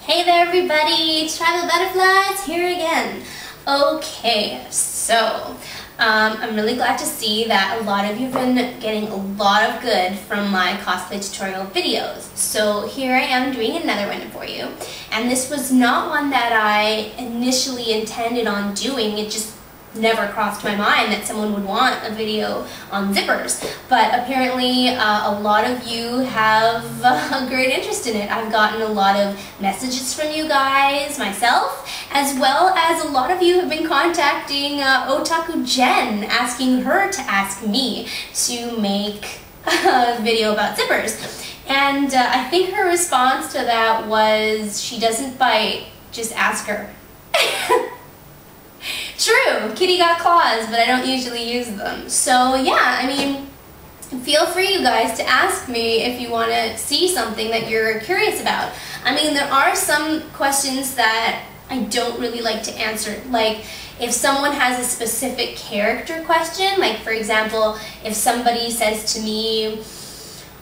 Hey there everybody, it's TribalButterfly's here again. Okay, so I'm really glad to see that a lot of you have been getting a lot of good from my cosplay tutorial videos. So here I am doing another one for you. And this was not one that I initially intended on doing, it just never crossed my mind that someone would want a video on zippers, but apparently a lot of you have a great interest in it. I've gotten a lot of messages from you guys, myself, as well as a lot of you have been contacting Otaku Jen, asking her to ask me to make a video about zippers. And I think her response to that was, she doesn't bite, just ask her. True, kitty got claws, but I don't usually use them. So yeah, I mean, feel free you guys to ask me if you want to see something that you're curious about. I mean, there are some questions that I don't really like to answer. Like, if someone has a specific character question, like for example, if somebody says to me,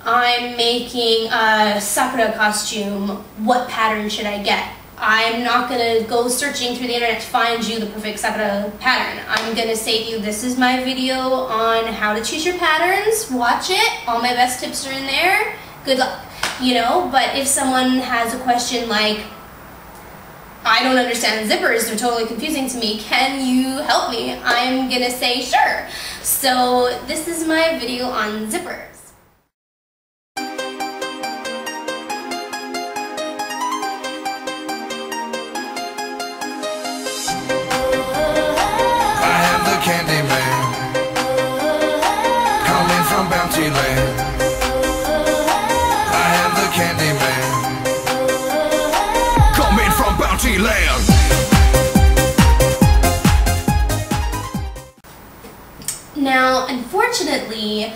I'm making a Sakura costume, what pattern should I get? I'm not going to go searching through the internet to find you the perfect Sakura pattern. I'm going to say to you, this is my video on how to choose your patterns. Watch it. All my best tips are in there. Good luck. You know, but if someone has a question like, I don't understand zippers, they're totally confusing to me, can you help me? I'm going to say sure. So this is my video on zippers. Land. I am the Candy Man, coming from Bounty Land. Now, unfortunately,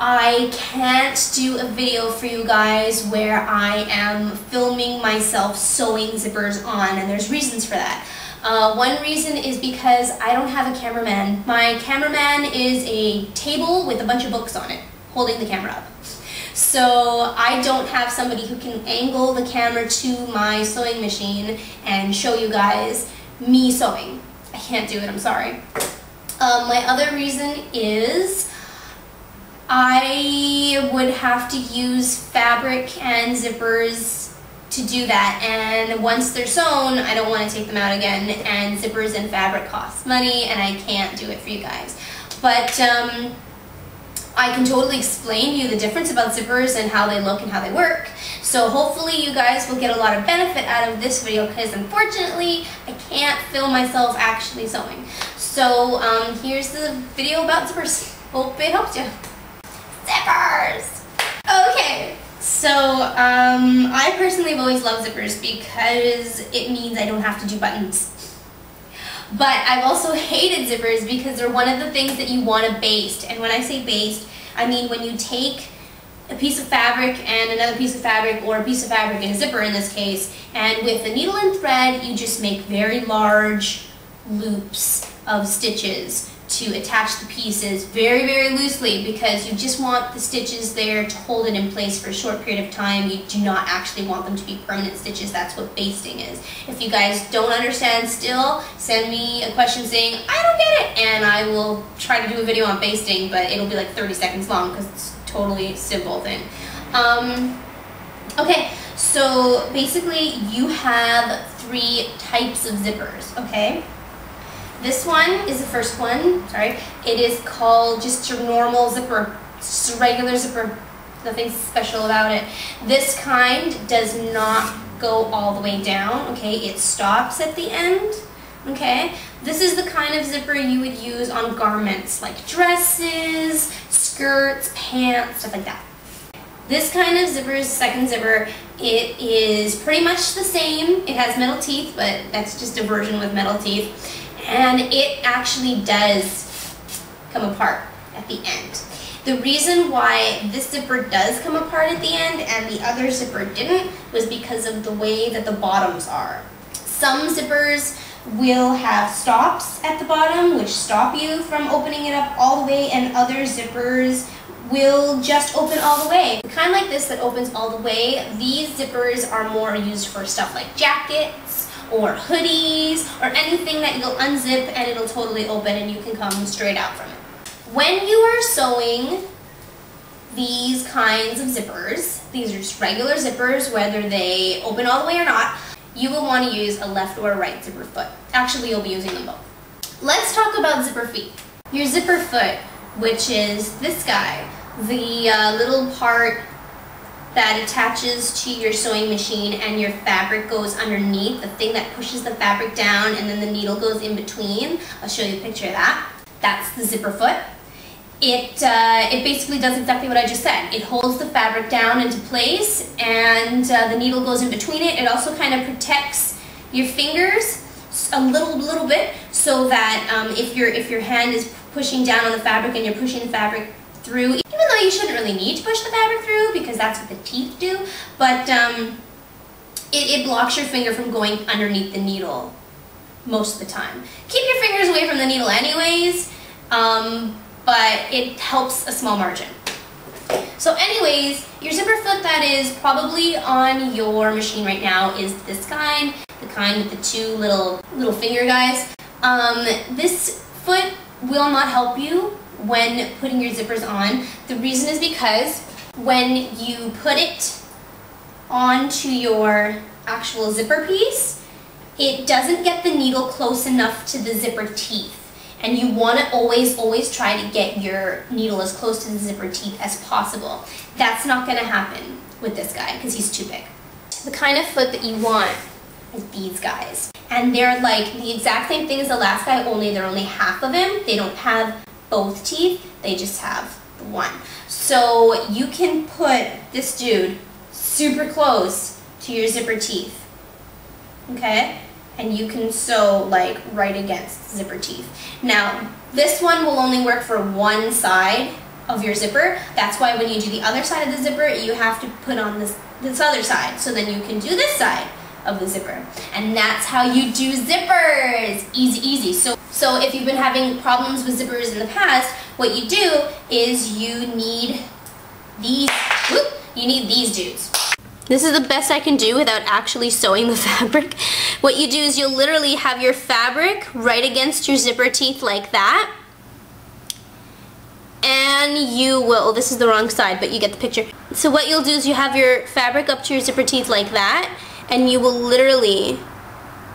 I can't do a video for you guys where I am filming myself sewing zippers on, and there's reasons for that. One reason is because I don't have a cameraman. My cameraman is a table with a bunch of books on it, holding the camera up. So I don't have somebody who can angle the camera to my sewing machine and show you guys me sewing. I can't do it, I'm sorry. My other reason is I would have to use fabric and zippers to do that, and once they're sewn, I don't want to take them out again, and zippers and fabric cost money, and I can't do it for you guys. But I can totally explain to you the difference about zippers and how they look and how they work. So hopefully you guys will get a lot of benefit out of this video, because unfortunately I can't film myself actually sewing. So here's the video about zippers. Hope it helps you. Zippers! Okay. So, I personally have always loved zippers because it means I don't have to do buttons. But I've also hated zippers because they're one of the things that you want to baste. And when I say baste, I mean when you take a piece of fabric and another piece of fabric, or a piece of fabric and a zipper in this case, and with a needle and thread, you just make very large loops of stitches to attach the pieces very, very loosely, because you just want the stitches there to hold it in place for a short period of time. You do not actually want them to be permanent stitches. That's what basting is. If you guys don't understand still, send me a question saying, I don't get it, and I will try to do a video on basting, but it'll be like 30 seconds long because it's a totally simple thing. Okay, so basically you have 3 types of zippers, okay? This one is the first one, sorry. It is called just your normal zipper, just a regular zipper, nothing special about it. This kind does not go all the way down, okay? It stops at the end, okay? This is the kind of zipper you would use on garments like dresses, skirts, pants, stuff like that. This kind of zipper is second zipper. It is pretty much the same. It has metal teeth, but that's just a version with metal teeth. And it actually does come apart at the end. The reason why this zipper does come apart at the end and the other zipper didn't was because of the way that the bottoms are. Some zippers will have stops at the bottom which stop you from opening it up all the way, and other zippers will just open all the way. The kind like this that opens all the way, these zippers are more used for stuff like jackets or hoodies or anything that you'll unzip and it'll totally open and you can come straight out from it. When you are sewing these kinds of zippers, these are just regular zippers, whether they open all the way or not, you will want to use a left or a right zipper foot. Actually, you'll be using them both. Let's talk about zipper feet. Your zipper foot, which is this guy, the little part that attaches to your sewing machine and your fabric goes underneath, the thing that pushes the fabric down and then the needle goes in between. I'll show you a picture of that. That's the zipper foot. It basically does exactly what I just said. It holds the fabric down into place and the needle goes in between it. It also kind of protects your fingers a little bit so that if your hand is pushing down on the fabric and you're pushing the fabric through, even though you shouldn't really need to push the fabric through because that's what the teeth do, but it blocks your finger from going underneath the needle most of the time. Keep your fingers away from the needle anyways, but it helps a small margin. So anyways, your zipper foot that is probably on your machine right now is this kind, the kind with the two little finger guys. This foot will not help you when putting your zippers on. The reason is because when you put it onto your actual zipper piece, it doesn't get the needle close enough to the zipper teeth. And you want to always try to get your needle as close to the zipper teeth as possible. That's not going to happen with this guy because he's too big. The kind of foot that you want is these guys. And they're like the exact same thing as the last guy, only they're only half of him. They don't have both teeth, they just have the one. So you can put this dude super close to your zipper teeth, okay? And you can sew like right against zipper teeth. Now, this one will only work for one side of your zipper. That's why when you do the other side of the zipper, you have to put on this other side. So then you can do this side of the zipper. And that's how you do zippers. Easy, easy. So if you've been having problems with zippers in the past, what you do is you need these dudes. This is the best I can do without actually sewing the fabric. What you do is you'll literally have your fabric right against your zipper teeth like that. And you will, this is the wrong side, but you get the picture. So what you'll do is you have your fabric up to your zipper teeth like that, and you will literally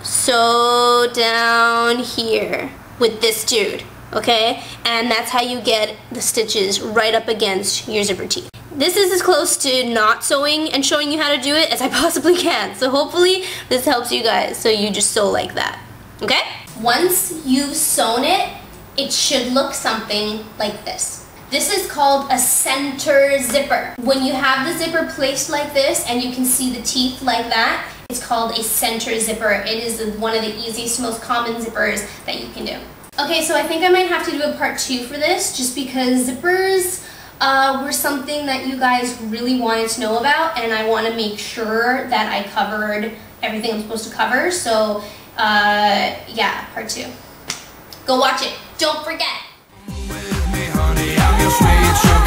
sew down here with this dude, okay? And that's how you get the stitches right up against your zipper teeth. This is as close to not sewing and showing you how to do it as I possibly can. So hopefully this helps you guys. So you just sew like that, okay? Once you've sewn it, it should look something like this. This is called a center zipper. When you have the zipper placed like this and you can see the teeth like that, it's called a center zipper. It is one of the easiest, most common zippers that you can do. Okay, so I think I might have to do a part 2 for this just because zippers were something that you guys really wanted to know about, and I want to make sure that I covered everything I'm supposed to cover. So yeah, part 2. Go watch it. Don't forget. With me, honey, I'm your sweet sugar.